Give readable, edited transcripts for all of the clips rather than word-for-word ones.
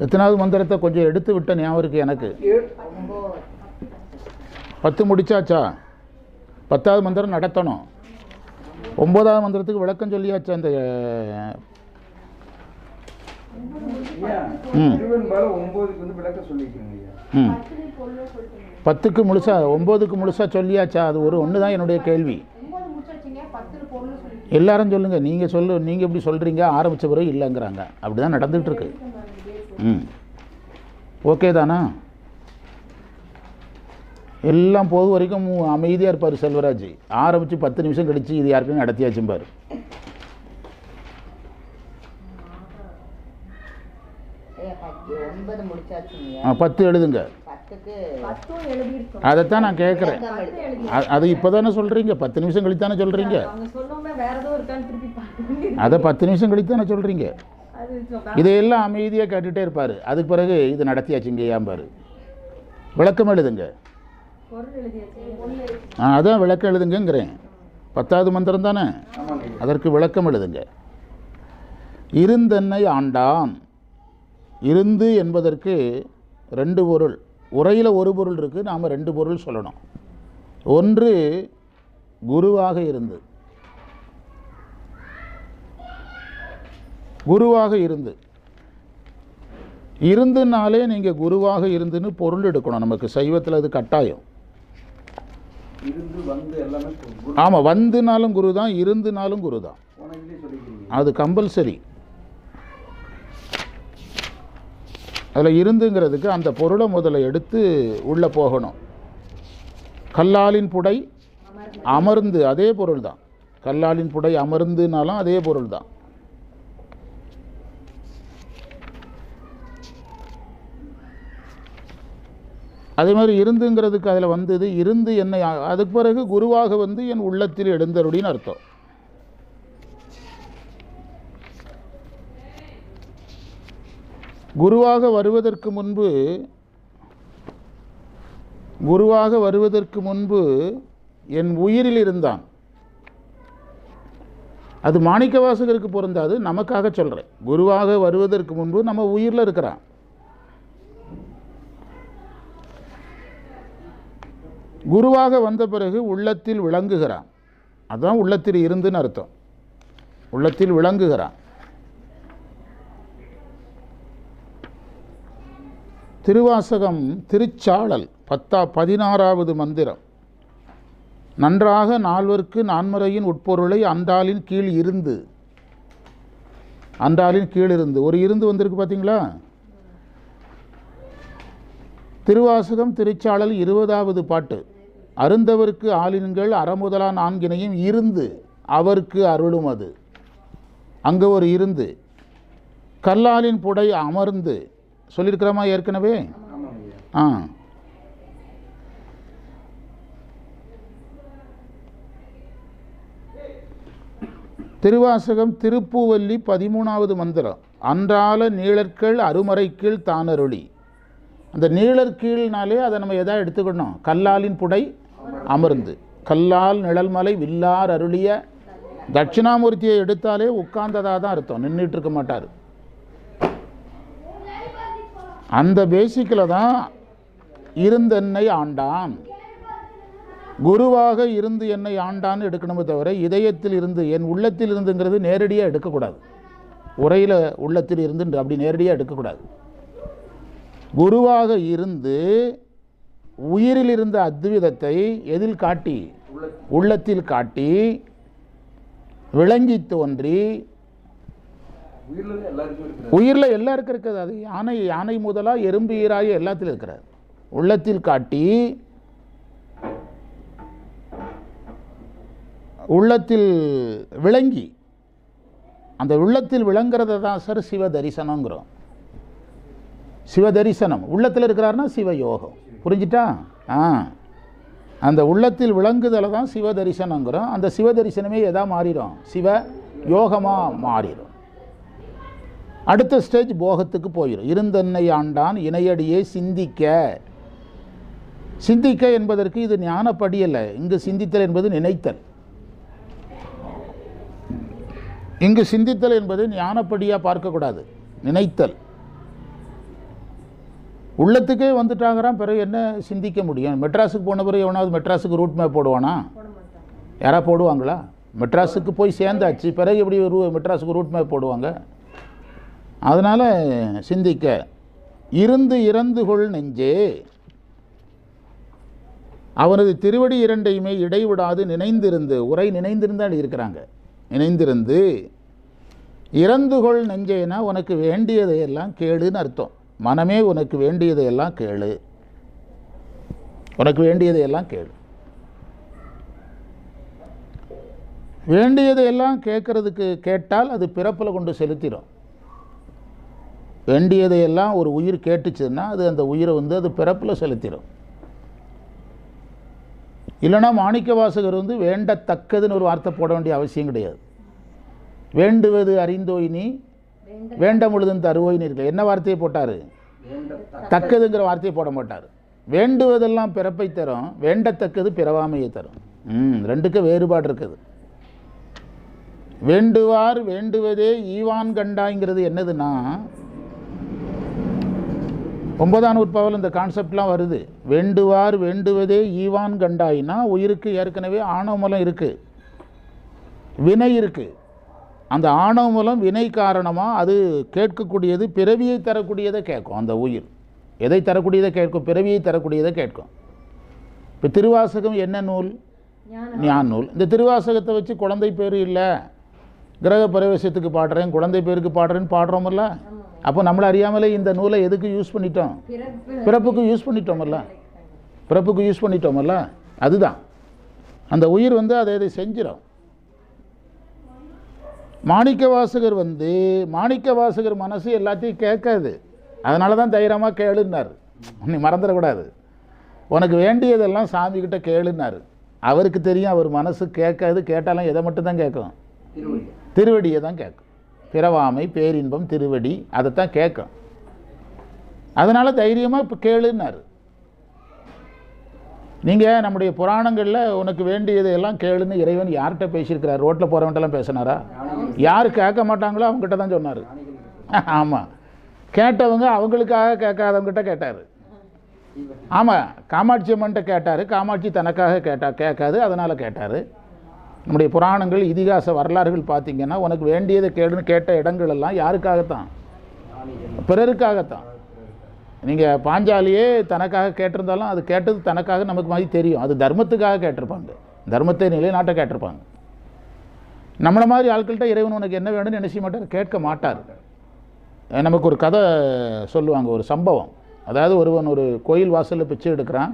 எத்தனாவது மந்திரத்தை கொஞ்சம் எடுத்து விட்ட ஞாபகம் இருக்குது எனக்கு. 10 முடிச்சாச்சா? 10வது மந்திரம் நடத்தணும். 9வது மந்திரத்துக்கு விளக்கம் சொல்லியாச்சு. அந்த 10க்கு முழுசா 9க்கு முழுசா சொல்லியாச்சா? அது ஒன்று தான் என்னுடைய கேள்வி. எல்லாரும் சொல்லுங்கள். நீங்கள் எப்படி சொல்கிறீங்க? ஆரம்பித்த பிறகு இல்லைங்கிறாங்க. அப்படி தான் நடந்துகிட்டு இருக்கு. ஓகே தானா? எல்லாம் போது வரைக்கும் அமைதியாக இருப்பார் செல்வராஜ். ஆரம்பித்து 10 நிமிஷம் கழித்து இது யாருக்குன்னு நடத்தியாச்சும்பார். ஆ 10 எழுதுங்க. அதைத்தான் நான் கேட்குறேன். அது இப்போ தானே சொல்கிறீங்க? 10 நிமிஷம் கழித்து தானே சொல்கிறீங்க? அதை 10 நிமிஷம் கழித்து தானே சொல்கிறீங்க? இதையெல்லாம் அமைதியாக கேட்டுகிட்டே இருப்பார். அதுக்கு பிறகு இது நடத்தியாச்சுங்க ஏம்பார். விளக்கம் எழுதுங்க. அதான் விளக்கம் எழுதுங்கிறேன். 10வது மந்திரம் தானே, அதற்கு விளக்கம் எழுதுங்க. இருந்தென்னை ஆண்டான். இருந்து என்பதற்கு 2 பொருள். உரையில் ஒரு பொருள் இருக்குது, நாம் 2 பொருள் சொல்லணும். ஒன்று குருவாக இருந்து. குருவாக இருந்து இருந்துனாலே நீங்கள் குருவாக இருந்துன்னு பொருள் எடுக்கணும். நமக்கு சைவத்தில் அது கட்டாயம். ஆமாம், வந்துனாலும் குரு தான், இருந்துனாலும் குரு தான். அது கம்பல்சரி. அதில் இருந்துங்கிறதுக்கு அந்த பொருளை முதல்ல எடுத்து உள்ளே போகணும். கல்லாலின் புடை அமர்ந்து, அதே பொருள் தான். கல்லாலின் புடை அமர்ந்துனாலும் அதே பொருள் தான். அதே மாதிரி இருந்துங்கிறதுக்கு அதில் வந்தது இருந்து என்னை, அதுக்கு பிறகு குருவாக வந்து என் உள்ளத்தில் எழுந்தருளின்னு அர்த்தம். குருவாக வருவதற்கு முன்பு என் உயிரில் இருந்தான். அது மாணிக்கவாசகருக்கு பொருந்தாது, நமக்காக சொல்கிறேன். குருவாக வருவதற்கு முன்பு நம்ம உயிரில் இருக்கிறான். குருவாக வந்த பிறகு உள்ளத்தில் விளங்குகிறான். அதுதான் உள்ளத்தில் இருந்துன்னு அர்த்தம். உள்ளத்தில் விளங்குகிறான். திருவாசகம் திருச்சாளல் 16வது மந்திரம். நன்றாக நால்வர்க்கு நான்மறையின் உட்பொருளை அன்றாலின் கீழ் இருந்து. அன்றாலின் கீழ் இருந்து ஒரு இருந்து வந்திருக்கு பார்த்தீங்களா? திருவாசகம் திருச்சாளல் 20வது பாட்டு. அருந்தவர்க்கு ஆளின்கள் அறமுதலா 4 இருந்து அவருக்கு அருளும் அது. அங்கே ஒரு இருந்து. கல்லாலின் புடை அமர்ந்து சொல்லியிருக்கிறோமா ஏற்கனவே? திருவாசகம் திருப்பூவல்லி 13வது மந்திரம். அன்றால நீழற்கள் அருமறைக்கீழ் தானருளி. அந்த நீழற்கீழ்னாலே அதை நம்ம எதாவது எடுத்துக்கணும். கல்லாலின் புடை அமர்ந்து. கல்லால் நிழல்மலை வில்லார் அருளிய தட்சிணாமூர்த்தியை எடுத்தாலே உட்கார்ந்ததாக தான் அர்த்தம், நின்றுட்டு இருக்க மாட்டார். அந்த பேசிக்கில் தான் இருந்தென்னை ஆண்டான். குருவாக இருந்து என்னை ஆண்டான்னு எடுக்கணுமே தவிர இதயத்தில் இருந்து என் உள்ளத்தில் இருந்துங்கிறது நேரடியாக எடுக்கக்கூடாது. உரையில் உள்ளத்தில் இருந்து அப்படி நேரடியாக எடுக்கக்கூடாது. குருவாக இருந்து உயிரில் இருந்த அத்விதத்தை எதில் காட்டி? உள்ளத்தில் காட்டி விளங்கி தோன்றி உயிரில் எல்லாருக்கும் இருக்கிறது. அது யானை முதலா எறும்பு ஈராய எல்லாத்திலும் இருக்கிறார். உள்ளத்தில் காட்டி உள்ளத்தில் விளங்கி, அந்த உள்ளத்தில் விளங்குறத தான் சார் சிவ தரிசனங்கிறோம். சிவ தரிசனம் உள்ளத்தில் இருக்கிறாருன்னா சிவயோகம். புரிஞ்சிட்டா? அந்த உள்ளத்தில் விளங்குதலை தான் சிவ தரிசனங்கிறோம். அந்த சிவ தரிசனமே எதா மாறிடும்? சிவ யோகமாக மாறிடும். அடுத்த ஸ்டேஜ் போகத்துக்கு போயிடும். இருந்தென்னை ஆண்டான் இணையடியே சிந்திக்க. சிந்திக்க என்பதற்கு இது ஞானப்படி அல்ல. இங்கு சிந்தித்தல் என்பது நினைத்தல். இங்கு சிந்தித்தல் என்பது ஞானப்படியாக பார்க்கக்கூடாது, நினைத்தல். உள்ளத்துக்கே வந்துட்டாங்கிறான். பிறகு என்ன சிந்திக்க முடியும்? மெட்ராஸுக்கு போன பிறகு எவனாவது மெட்ராஸுக்கு ரூட் மேப் போடுவானா? யாராவது போடுவாங்களா? மெட்ராஸுக்கு போய் சேர்ந்தாச்சு, பிறகு எப்படி மெட்ராஸுக்கு ரூட் மேப் போடுவாங்க? அதனால் சிந்திக்க. இருந்து இறந்து கொள் நெஞ்சே, அவனது திருவடி இரண்டையுமே இடைவிடாது நினைந்திருந்து, உரை நினைந்திருந்தால் இருக்கிறாங்க, நினைந்திருந்து இறந்துகொள் நெஞ்சேனா உனக்கு வேண்டியதையெல்லாம் கேளுன்னு அர்த்தம். மனமே உனக்கு வேண்டியதையெல்லாம் கேளு, உனக்கு வேண்டியதையெல்லாம் கேளு. வேண்டியதையெல்லாம் கேட்கறதுக்கு கேட்டால் அது பிறப்பில் கொண்டு செலுத்திடும். வேண்டியதையெல்லாம் ஒரு உயிர் கேட்டுச்சுன்னா அது அந்த உயிரை அது பிறப்பில் செலுத்திடும். இல்லைனா மாணிக்க வாசகர் வேண்டத்தக்கதுன்னு ஒரு வார்த்தை போட வேண்டிய அவசியம் கிடையாது. வேண்டுவது அறிந்தோய் நீ வேண்ட முழுதும் தருவோய்னு இருக்கு. என்ன வார்த்தையை போட்டார்? தக்கதுங்கிற வார்த்தையை போட மாட்டார். வேண்டுவதெல்லாம் பிறப்பை தரும், வேண்டத்தக்கது பிறவாமையை தரும். ரெண்டுக்கு வேறுபாடு இருக்குது. வேண்டுவார் வேண்டுவதே ஈவான் கண்டாய்ங்கிறது என்னதுன்னா, 9ஆம் நூற்பாவில் இந்த கான்செப்ட்லாம் வருது. வேண்டுவார் வேண்டுவதே ஈவான் கண்டாயினா உயிருக்கு ஏற்கனவே ஆணவ மூலம் இருக்குது, வினை இருக்குது. அந்த ஆணவ மூலம் வினை காரணமாக அது கேட்கக்கூடியது பிறவியை தரக்கூடியதை கேட்கும். அந்த உயிர் எதை தரக்கூடியதை கேட்கும்? பிறவியை தரக்கூடியதை கேட்கும். இப்போ திருவாசகம் என்ன நூல்? ஞான நூல். இந்த திருவாசகத்தை வச்சு குழந்தை பேர் இல்லை, கிரக பிரவேசத்துக்கு பாடுறேன், குழந்தை பேருக்கு பாடுறேன்னு பாடுறோமில்ல. அப்போ நம்மளை அறியாமலே இந்த நூலை எதுக்கு யூஸ் பண்ணிட்டோம்? பிறப்புக்கு யூஸ் பண்ணிட்டோமில்ல, பிறப்புக்கு யூஸ் பண்ணிட்டோமில்ல. அதுதான் அந்த உயிர் அதை இதை செஞ்சிடும். மாணிக்க வாசகர் மாணிக்க வாசகர் மனசு எல்லாத்தையும் கேட்காது. அதனால தான் தைரியமாக கேளுன்னார். நீ மறந்துடக்கூடாது. உனக்கு வேண்டியதெல்லாம் சாமிக்கிட்ட கேளுன்னார். அவருக்கு தெரியும் அவர் மனசு கேட்காது. கேட்டாலும் எதை மட்டும்தான் கேட்கும்? திருவடியை தான் கேட்கும். பிறவாமை பேரின்பம் திருவடி அதைத்தான் கேட்கும். அதனால் தைரியமாக இப்போ கேளுன்னார். நீங்கள் நம்முடைய புராணங்களில் உனக்கு வேண்டியதையெல்லாம் கேளுன்னு இறைவன் யார்கிட்ட பேசியிருக்கிறார்? ரோட்டில் போகிறவன்ட்டெல்லாம் பேசினாரா? யார் கேட்க மாட்டாங்களோ அவங்ககிட்ட தான் சொன்னார். ஆமாம், கேட்டவங்க அவங்களுக்காக கேட்காதவங்ககிட்ட கேட்டார். ஆமாம், காமாட்சி அம்மன்கிட்ட கேட்டார். காமாட்சி தனக்காக கேட்காது, அதனால் கேட்டார். நம்முடைய புராணங்கள் இதிகாச வரலாறுகள் பார்த்திங்கன்னா உனக்கு வேண்டியதை கேளுன்னு கேட்ட இடங்கள் எல்லாம் யாருக்காகத்தான்? பிறருக்காகத்தான். நீங்கள் பாஞ்சாலியே தனக்காக கேட்டிருந்தாலும் அது கேட்டது தனக்காக நமக்கு மாதிரி தெரியும். அது தர்மத்துக்காக கேட்டிருப்பாங்க, தர்மத்தை நிலைநாட்ட கேட்டிருப்பாங்க. நம்மளை மாதிரி ஆட்கள்கிட்ட இறைவன் உனக்கு என்ன வேணும்னு நினைச்ச மாட்டார், கேட்க மாட்டார். நமக்கு ஒரு கதை சொல்லுவாங்க, ஒரு சம்பவம். அதாவது ஒருவன் ஒரு கோயில் வாசலில் பிச்சை எடுக்கிறான்.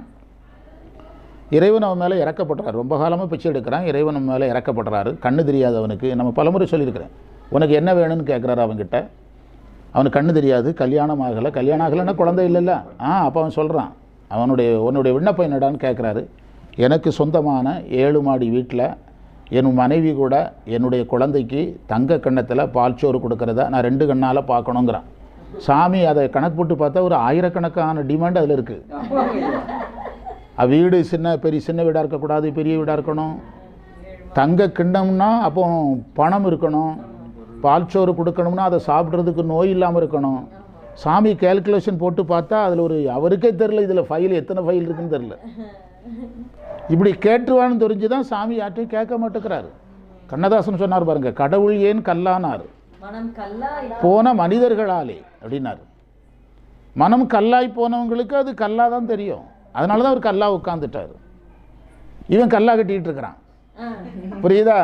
இறைவன் அவன் மேலே இறக்கப்படுறாரு. ரொம்ப காலமாக பிச்சை எடுக்கிறான். இறைவன் அவன் மேலே இறக்கப்படுறாரு. கண்ணு தெரியாதவனுக்கு நம்ம பலமுறை சொல்லியிருக்கிறேன், உனக்கு என்ன வேணும்னு கேட்குறாரு அவன்கிட்ட. அவனுக்கு கண்ணு தெரியாது, கல்யாணம் ஆகலை. கல்யாணம் ஆகலைன்னா குழந்தை இல்லைல்ல. அப்போ அவன் சொல்கிறான், உன்னுடைய விண்ணப்பம் என்னடான்னு கேட்குறாரு. எனக்கு சொந்தமான 7 மாடி வீட்டில் என் மனைவி கூட என்னுடைய குழந்தைக்கு தங்க கண்ணத்தில் பால் சோறு கொடுக்கறத நான் 2 கண்ணால் பார்க்கணுங்கிறான். சாமி அதை கணக்கு போட்டு பார்த்தா ஒரு 1000கணக்கான டிமாண்ட் அதில் இருக்குது. வீடு சின்ன வீடாக இருக்கக்கூடாது, பெரிய வீடாக இருக்கணும். தங்க கிண்ணம்னா அப்போ பணம் இருக்கணும். பால் சோறு கொடுக்கணும்னா அதை சாப்பிட்றதுக்கு நோய் இல்லாமல் இருக்கணும். சாமி கேல்குலேஷன் போட்டு பார்த்தா அதில் அவருக்கே தெரில இதில் ஃபைல் எத்தனை ஃபைல் இருக்குன்னு தெரில. இப்படி கேட்டுருவான்னு தெரிஞ்சு தான் சாமி யார்ட்டையும் கேட்க மாட்டேங்கிறாரு. கண்ணதாசன் சொன்னார் பாருங்க, கடவுள் ஏன் கல்லானார் போன மனிதர்களாலே அப்படின்னாரு. மனம் கல்லாய் போனவங்களுக்கு அது கல்லாக தான் தெரியும். அதனால தான் அவர் கல்லா உட்காந்துட்டார். இவன் கல்லா கட்டிகிட்டு இருக்கிறான், புரியுதா?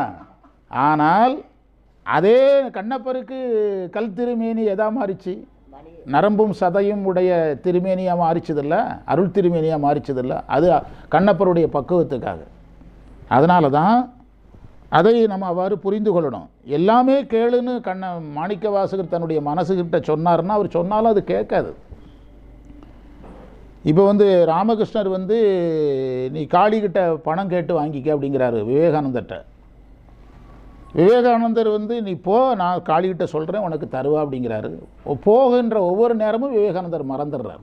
ஆனால் அதே கண்ணப்பருக்கு கல் திருமேனி எதா மாறிச்சு? நரம்பும் சதையும் உடைய திருமேனியாக மாறிச்சதில்ல, அருள் திருமேனியாக மாறிச்சதில்ல. அது கண்ணப்பருடைய பக்குவத்துக்காக. அதனால தான் அதை நம்ம அவ்வாறு புரிந்து கொள்ளணும். எல்லாமே கேளுன்னு மாணிக்க வாசகர் தன்னுடைய மனசுக்கிட்ட சொன்னார்னா அவர் சொன்னாலும் அது கேட்காது. இப்போ ராமகிருஷ்ணர் நீ காளிகிட்ட பணம் கேட்டு வாங்கிக்க அப்படிங்கிறாரு விவேகானந்தர்கிட்ட. விவேகானந்தர் நீ போ, நான் காளிகிட்ட சொல்கிறேன் உனக்கு தருவா அப்படிங்கிறாரு. போகின்ற ஒவ்வொரு நேரமும் விவேகானந்தர் மறந்துடுறார்.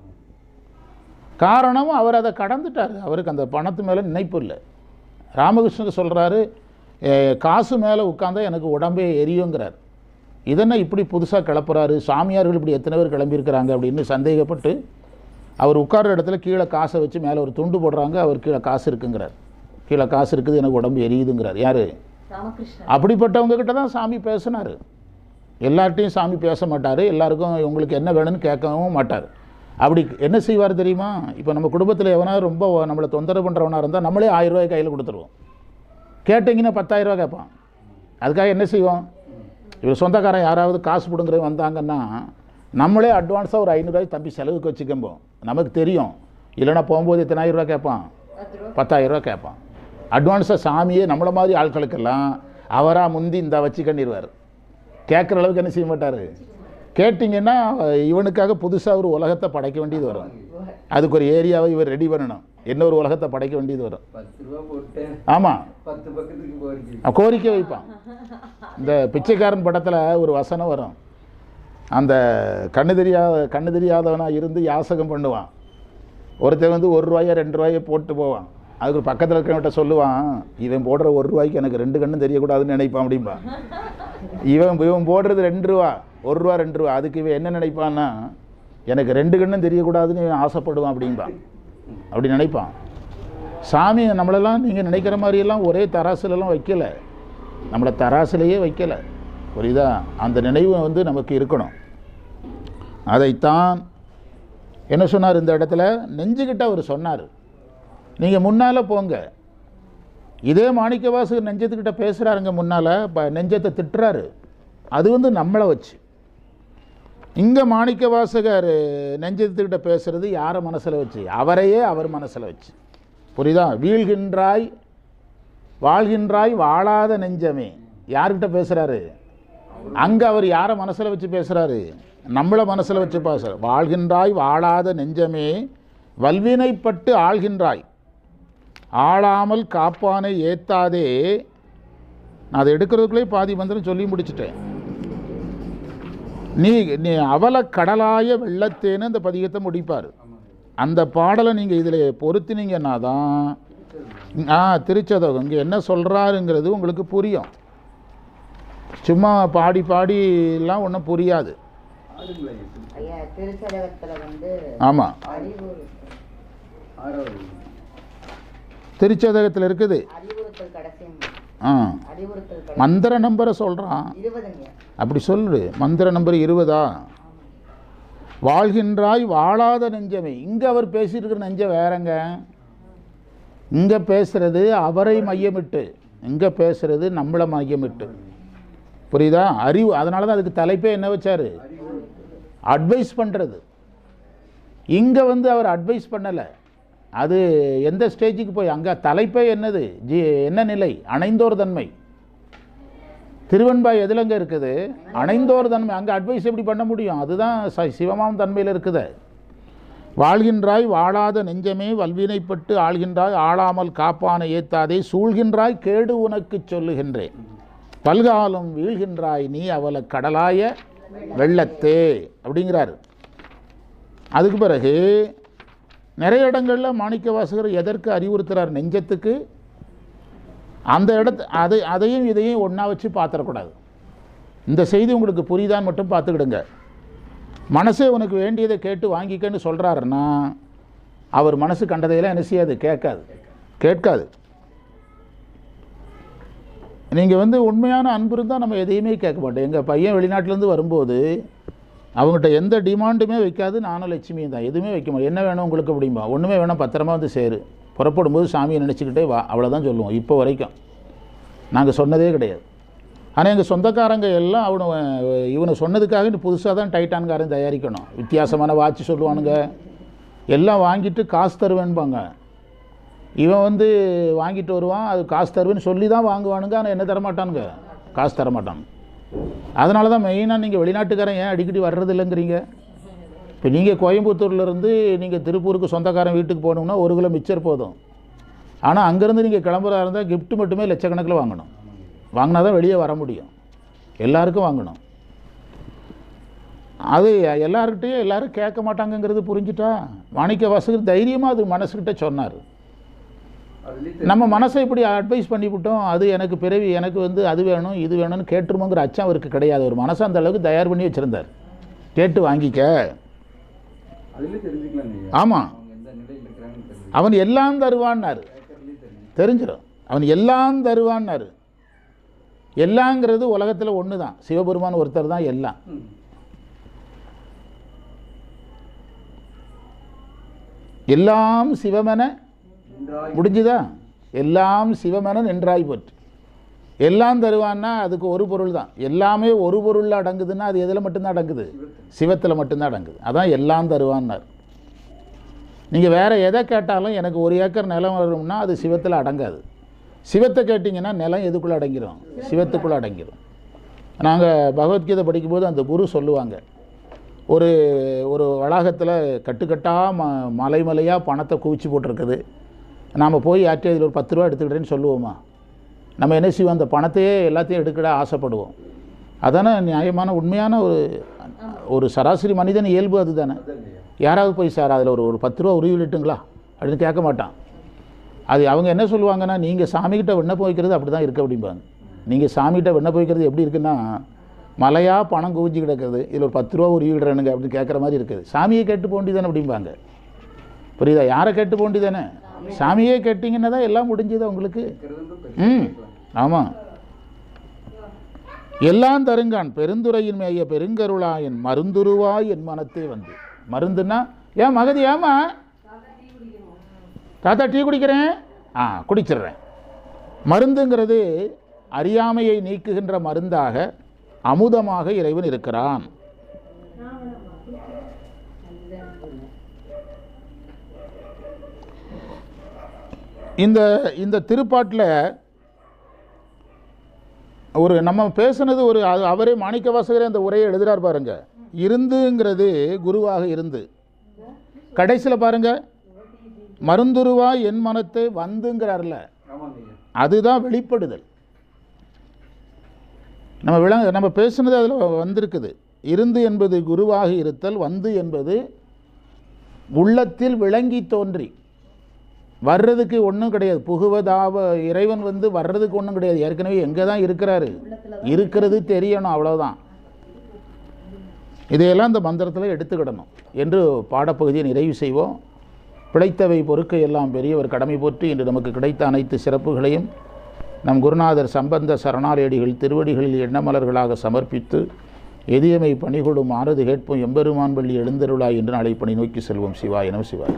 காரணம் அவர் அதை கடந்துட்டார். அவருக்கு அந்த பணத்து மேலே நினைப்பு இல்லை. ராமகிருஷ்ணர் சொல்கிறாரு, காசு மேலே உட்காந்தா எனக்கு உடம்பே எரியுங்கிறார். இதென்ன இப்படி புதுசாக கிளப்புறாரு, சாமியார்கள் இப்படி எத்தனை பேர் கிளம்பியிருக்கிறாங்க அப்படின்னு சந்தேகப்பட்டு அவர் உட்கார்ற இடத்துல கீழே காசை வச்சு மேலே ஒரு துண்டு போடுறாங்க, அவர் கீழே காசு இருக்குங்கிறார். கீழே காசு இருக்குது, எனக்கு உடம்பு எரியுதுங்கிறார். யார்? அப்படிப்பட்டவங்க கிட்ட தான் சாமி பேசினார். எல்லார்ட்டையும் சாமி பேச மாட்டார், எல்லாருக்கும் உங்களுக்கு என்ன வேணும்னு கேட்கவும் மாட்டார். அப்படி என்ன செய்வார் தெரியுமா? இப்போ நம்ம குடும்பத்தில் எவனாவது ரொம்ப நம்மளை தொந்தரவு பண்ணுறவனாக இருந்தால் நம்மளே 1000 ரூபாய் கையில் கொடுத்துருவோம். கேட்டிங்கன்னா 10,000 ரூபா கேட்பான். அதுக்காக என்ன செய்வோம்? இவர் சொந்தக்காரன் யாராவது காசு பிடுங்குறது வந்தாங்கன்னா நம்மளே அட்வான்ஸாக ஒரு 500 ரூபாய் தம்பி செலவுக்கு வச்சுக்கம்போம். நமக்கு தெரியும், இல்லைனா போகும்போது எத்தனை 1000 ரூபா கேட்பான்? 10,000 ரூபா கேட்பான். அட்வான்ஸாக சாமியே நம்மளை மாதிரி ஆட்களுக்கெல்லாம் அவராக முந்தி இந்த வச்சுக்கண்ணிடுவார். கேட்குற அளவுக்கு என்ன செய்ய மாட்டார். கேட்டிங்கன்னா இவனுக்காக புதுசாக ஒரு உலகத்தை படைக்க வேண்டியது வரும். அதுக்கு ஒரு ஏரியாவை இவர் ரெடி பண்ணணும், என்ன ஒரு உலகத்தை படைக்க வேண்டியது வரும். ஆமாம், கோரிக்கை வைப்பான். இந்த பிச்சைக்காரன் படத்தில் ஒரு வசனம் வரும். அந்த கண்ணு தெரியாதவனாக இருந்து யாசகம் பண்ணுவான். ஒருத்தன் வந்து 1 ரூபாயோ 2 ரூபாயோ போட்டு போவான். அதுக்கு பக்கத்தில் இருக்கிறவன்கிட்ட சொல்லுவான், இவன் போடுற 1 ரூபாய்க்கு எனக்கு 2 கண்ணும் தெரியக்கூடாதுன்னு நினைப்பான் அப்படின்பான். இவன் போடுறது 2 ரூபா, 1 ரூபா 2 ரூபா. அதுக்கு இவன் என்ன நினைப்பான்னா, எனக்கு 2 கண்ணும் தெரியக்கூடாதுன்னு இவன் ஆசைப்படுவான் அப்படின்பான். அப்படி நினைப்பான். சாமி நம்மளெல்லாம் நீங்கள் நினைக்கிற மாதிரியெல்லாம் ஒரே தராசுலலாம் வைக்கலை, நம்மளை தராசுலையே வைக்கலை. புரியுதா? அந்த நினைவு வந்து நமக்கு இருக்கணும். அதைத்தான் என்ன சொன்னார் இந்த இடத்துல? நெஞ்சுக்கிட்ட அவர் சொன்னார், நீங்கள் முன்னால் போங்க. இதே மாணிக்கவாசகர் நெஞ்சத்துக்கிட்ட பேசுகிறாருங்க முன்னால், நெஞ்சத்தை திட்டுறாரு. அது வந்து நம்மளை வச்சு. இங்கே மாணிக்கவாசகர் நெஞ்சத்துக்கிட்ட பேசுகிறது யாரை மனசில் வச்சு? அவரையே அவர் மனசில் வச்சு. புரியுதா? வீழ்கின்றாய் வாழ்கின்றாய் வாழாத நெஞ்சமே. யார்கிட்ட பேசுகிறாரு? அங்கே அவர் யாரை மனசில் வச்சு பேசுகிறாரு? நம்மளை மனசில் வச்சு பேசுகிறார். வாழ்கின்றாய் வாழாத நெஞ்சமே வல்வினைப்பட்டு ஆள்கின்றாய் ஆளாமல் காப்பானை ஏத்தாதே. நான் அதை எடுக்கிறதுக்குள்ளே பாதி மந்திரம் சொல்லி முடிச்சுட்டேன். நீ அவல கடலாய வெள்ளத்தேன்னு அந்த பதிகத்தை முடிப்பார். அந்த பாடலை நீங்கள் இதில் பொருத்தினீங்கன்னா தான் திருச்சதகம் இங்கே என்ன சொல்கிறாருங்கிறது உங்களுக்கு புரியும். சும்மா பாடி பாடிலாம் ஒன்றும் புரியாது. ஆமாம், திருச்சதகத்தில் இருக்குது. மந்திர நம்பரை சொல்கிறான். அப்படி சொல்லு. மந்திர நம்பர் 20. வாழ்கின்றாய் வாழாத நெஞ்சமே. இங்கே அவர் பேசியிருக்கிற நெஞ்சம் வேறங்க. இங்கே பேசுகிறது அவரை மையமிட்டு, இங்கே பேசுகிறது நம்மளை மையமிட்டு. புரியுதா? அறிவு. அதனால தான் அதுக்கு தலைப்பே என்ன வச்சார்? அட்வைஸ் பண்ணுறது. இங்கே வந்து அவர் அட்வைஸ் பண்ணலை. அது எந்த ஸ்டேஜுக்கு போய் அங்கே தலைப்பே என்னது? என்ன நிலை? அணைந்தோர் தன்மை. திருவெண்பாய் எதுலங்க இருக்குது? அணைந்தோர் தன்மை. அங்கே அட்வைஸ் எப்படி பண்ண முடியும்? அதுதான் சிவமாம் தன்மையில் இருக்குது. வாழ்கின்றாய் வாழாத நெஞ்சமே வல்வினைப்பட்டு ஆள்கின்றாய் ஆளாமல் காப்பானை ஏத்தாதே சூழ்கின்றாய் கேடு உனக்கு சொல்லுகின்றேன் பல்காலம் வீழ்கின்றாய் நீ அவல கடலாய வெள்ளத்தே அப்படிங்கிறாரு. அதுக்கு பிறகு நிறைய இடங்களில் மாணிக்கவாசகர் எதற்கு அறிவுறுத்துகிறார்? நெஞ்சத்துக்கு. அந்த அதையும் இதையும் ஒன்றா வச்சு பார்த்துடக்கூடாது. இந்த செய்தி உங்களுக்கு புரியுதான்னு மட்டும் பார்த்துக்கிடுங்க. மனசே உனக்கு வேண்டியதை கேட்டு வாங்கிக்கன்னு சொல்கிறாருன்னா அவர் மனசு கண்டதையெல்லாம் என்ன செய்யாது? கேட்காது. நீங்கள் வந்து உண்மையான அன்பு இருந்தால் நம்ம எதையுமே கேட்க மாட்டோம். எங்கள் பையன் வெளிநாட்டிலேருந்து வரும்போது அவங்ககிட்ட எந்த டிமாண்டுமே வைக்காது. நானும் லட்சுமியும் தான் எதுவுமே வைக்க மாட்டோம். என்ன வேணும் உங்களுக்கு அப்படிம்பா? ஒன்றுமே வேணாம், பத்திரமா வந்து சேரு, புறப்படும்போது சாமியை நினச்சிக்கிட்டே வா, அவ்வளோதான் சொல்லுவோம். இப்போ வரைக்கும் நாங்கள் சொன்னதே கிடையாது. ஆனால் எங்கள் சொந்தக்காரங்க எல்லாம் இவனை சொன்னதுக்காக இன்னும் புதுசாக தான் டைட்டான்காரன் தயாரிக்கணும். வித்தியாசமான வாட்சி சொல்லுவானுங்க. எல்லாம் வாங்கிட்டு காசு தருவேன்பாங்க. இவன் வந்து வாங்கிட்டு வருவான், அது காசு தருவேன்னு சொல்லி தான் வாங்குவானுங்க. ஆனால் என்ன தரமாட்டானுங்க? காசு தரமாட்டானுங்க. அதனால தான் மெயினாக நீங்கள் வெளிநாட்டுக்காரன் ஏன் அடிக்கடி வர்றது இல்லைங்கிறீங்க. இப்போ நீங்கள் கோயம்புத்தூர்லேருந்து நீங்கள் திருப்பூருக்கு சொந்தக்காரன் வீட்டுக்கு போகணுன்னா 1 கிலோ மிச்சர் போதும். ஆனால் அங்கேருந்து நீங்கள் கிளம்புறதா இருந்தால் கிஃப்ட் மட்டுமே லட்சக்கணக்கில் வாங்கணும். வாங்கினா தான் வெளியே வர முடியும். எல்லாருக்கும் வாங்கணும். அது எல்லாருக்கிட்டையும் எல்லோரும் கேட்க மாட்டாங்கங்கிறது புரிஞ்சுட்டா மாணிக்கவாசகர் தைரியமாக அது மனசுக்கிட்ட சொன்னார். நம்ம மனசை இப்படி அட்வைஸ் பண்ணிவிட்டோம், அது எனக்கு பிறவி, எனக்கு வந்து அது வேணும் இது வேணும்னு கேட்டுருமோங்கிற அச்சம் அவருக்கு கிடையாது. ஒரு மனசை அந்த அளவுக்கு தயார் பண்ணி வச்சுருந்தார். கேட்டு வாங்கிக்க. ஆமாம், அவன் எல்லாம் தருவான்னாரு, தெரிஞ்சிடும். அவன் எல்லாம் தருவான்னாரு. எல்லாங்கிறது உலகத்தில் ஒன்று தான், சிவபெருமான் ஒருத்தர் தான் எல்லாம். எல்லாம் சிவமென முடிஞ்சுதா? எல்லாம் சிவமென நின்றாய் போற்று. எல்லாம் தருவான்னா அதுக்கு ஒரு பொருள் தான். எல்லாமே ஒரு பொருளில் அடங்குதுன்னா அது எதில் மட்டும்தான் அடங்குது? சிவத்தில் மட்டும்தான் அடங்குது. அதான் எல்லாம் தருவான்னார். நீங்கள் வேறு எதை கேட்டாலும் எனக்கு 1 ஏக்கர் நிலம் வரும்னா அது சிவத்தில் அடங்காது. சிவத்தை கேட்டிங்கன்னா நிலம் எதுக்குள்ளே அடங்கிடும்? சிவத்துக்குள்ளே அடங்கிடும். நாங்கள் பகவத்கீதை படிக்கும்போது அந்த குரு சொல்லுவாங்க, ஒரு ஒரு வளாகத்தில் கட்டுக்கட்டாக மலை மலையாக பணத்தை குவிச்சு போட்டிருக்குது. நாம் போய் யார்ட்டே இதில் ஒரு 10 ரூபா எடுத்துக்கிட்டேன்னு சொல்லுவோமா? நம்ம என்ன செய்வோம்? அந்த பணத்தையே எல்லாத்தையும் எடுக்கட ஆசைப்படுவோம். அதானே நியாயமான உண்மையான ஒரு சராசரி மனிதன் இயல்பு அது தானே. யாராவது போய் சார் அதில் ஒரு 10 ரூபா உருவிட்டுங்களா அப்படின்னு கேட்க மாட்டான். அது அவங்க என்ன சொல்லுவாங்கன்னா, நீங்கள் சாமிகிட்ட விண்ணப்பம் வைக்கிறது அப்படி தான் இருக்குது அப்படிம்பாங்க. நீங்கள் சாமிகிட்ட விண்ணப்பம் வைக்கிறது எப்படி இருக்குன்னா, மலையாக பணம் குவிஞ்சு கிடக்குது, இதில் ஒரு 10 ரூபா உருவிடுறானுங்க அப்படின்னு கேட்குற மாதிரி இருக்குது. சாமியை கேட்டு போண்டிதானே அப்படிம்பாங்க. புரியுதா? யாரை கேட்டு போண்டிதானே? சாமியே கேட்டிங்கன்னா தான் எல்லாம் முடிஞ்சது உங்களுக்கு. ஆமாம். எல்லாம் தருங்கான் பெருந்துரையின் மேய பெருங்கருளாயன் மருந்துருவாய் என் மனத்தே வந்து. மருந்துன்னா ஏன் மகதி? ஏமா தாத்தா டீ குடிக்கிறேன், குடிச்சிடுறேன். மருந்துங்கிறது அறியாமையை நீக்குகின்ற மருந்தாக அமுதமாக இறைவன் இருக்கிறான். இந்த திருப்பாட்டில் ஒரு நம்ம பேசுனது ஒரு அவரே மாணிக்க வாசகரே அந்த உரையை எழுதுகிறார் பாருங்க. இருந்துங்கிறது குருவாக இருந்து, கடைசியில் பாருங்க மருந்துருவா என் மனத்தை வந்துங்கிறார்ல, அதுதான் வெளிப்படுதல். நம்ம பேசுனது அதில் வந்திருக்குது. இருந்து என்பது குருவாக இருத்தல், வந்து என்பது உள்ளத்தில் விளங்கி தோன்றி. வர்றதுக்கு ஒன்றும் கிடையாது. புகுவதாவ இறைவன் வந்து வர்றதுக்கு ஒன்றும் கிடையாது. ஏற்கனவே எங்கே தான் இருக்கிறாரு, இருக்கிறது தெரியணும், அவ்வளோதான். இதையெல்லாம் இந்த மந்திரத்தில் எடுத்துக்கிடணும் என்று பாடப்பகுதியை நிறைவு செய்வோம். பிழைத்தவை பொறுக்க எல்லாம் பெரியவர் கடமை போற்றி இன்று நமக்கு கிடைத்த அனைத்து சிறப்புகளையும் நம் குருநாதர் சம்பந்த சரணாலயடிகள் திருவடிகளில் எண்ணமலர்களாக சமர்ப்பித்து எதியமை பணிகொடும் ஆனது கேட்போம் எம்பெருமான் பள்ளி எழுந்தருளாய் என்று நாளை பணி நோக்கி செல்வோம். சிவாய நம சிவாய.